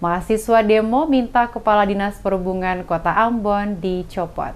Mahasiswa demo minta Kepala Dinas Perhubungan Kota Ambon dicopot.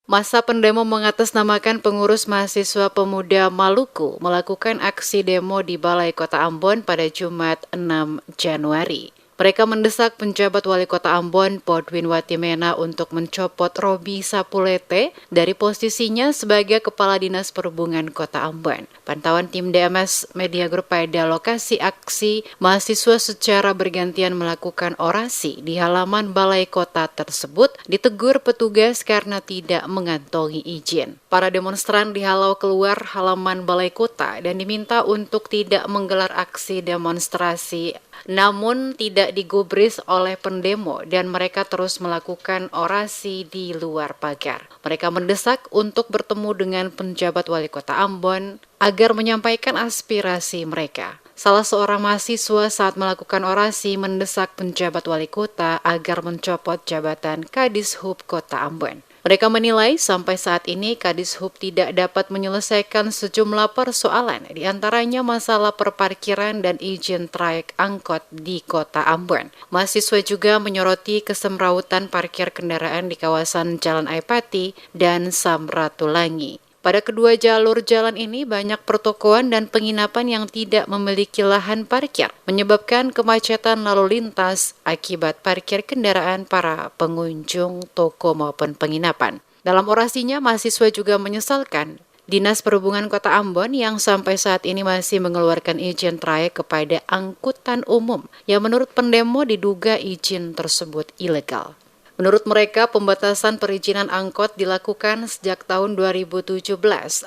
Masa pendemo mengatasnamakan pengurus mahasiswa pemuda Maluku melakukan aksi demo di Balai Kota Ambon pada Jumat 6 Januari. Mereka mendesak penjabat Wali Kota Ambon, Podwin Watimena, untuk mencopot Robi Sapulete dari posisinya sebagai Kepala Dinas Perhubungan Kota Ambon. Pantauan tim DMS Media Group pada lokasi aksi, mahasiswa secara bergantian melakukan orasi di halaman Balai Kota tersebut, ditegur petugas karena tidak mengantongi izin. Para demonstran dihalau keluar halaman Balai Kota dan diminta untuk tidak menggelar aksi demonstrasi, namun tidak digubris oleh pendemo dan mereka terus melakukan orasi di luar pagar. Mereka mendesak untuk bertemu dengan penjabat Wali Kota Ambon agar menyampaikan aspirasi mereka. Salah seorang mahasiswa saat melakukan orasi mendesak penjabat Wali Kota agar mencopot jabatan Kadishub Kota Ambon. Mereka menilai sampai saat ini Kadishub tidak dapat menyelesaikan sejumlah persoalan, di antaranya masalah perparkiran dan izin trayek angkot di Kota Ambon. Mahasiswa juga menyoroti kesemrawutan parkir kendaraan di kawasan Jalan Aipati dan Samratulangi. Pada kedua jalur jalan ini banyak pertokoan dan penginapan yang tidak memiliki lahan parkir, menyebabkan kemacetan lalu lintas akibat parkir kendaraan para pengunjung toko maupun penginapan. Dalam orasinya, mahasiswa juga menyesalkan Dinas Perhubungan Kota Ambon yang sampai saat ini masih mengeluarkan izin trayek kepada angkutan umum, yang menurut pendemo diduga izin tersebut ilegal. Menurut mereka, pembatasan perizinan angkot dilakukan sejak tahun 2017,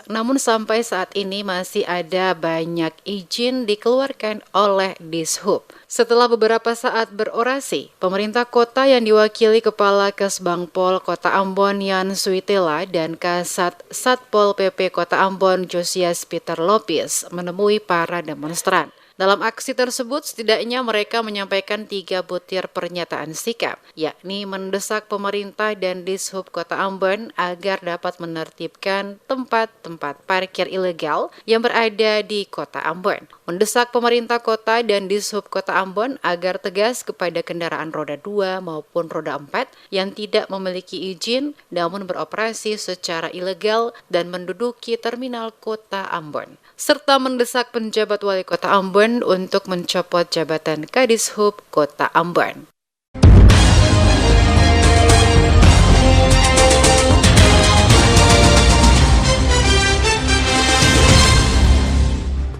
namun sampai saat ini masih ada banyak izin dikeluarkan oleh Dishub. Setelah beberapa saat berorasi, pemerintah kota yang diwakili Kepala Kesbangpol Kota Ambon Yan Suitela dan Kasat Satpol PP Kota Ambon Josias Peter Lopez menemui para demonstran. Dalam aksi tersebut, setidaknya mereka menyampaikan 3 butir pernyataan sikap, yakni mendesak pemerintah dan Dishub Kota Ambon agar dapat menertibkan tempat-tempat parkir ilegal yang berada di Kota Ambon, mendesak pemerintah kota dan Dishub Kota Ambon agar tegas kepada kendaraan roda 2 maupun roda 4 yang tidak memiliki izin namun beroperasi secara ilegal dan menduduki terminal Kota Ambon, serta mendesak penjabat Wali Kota Ambon untuk mencopot jabatan Kadishub Kota Ambon.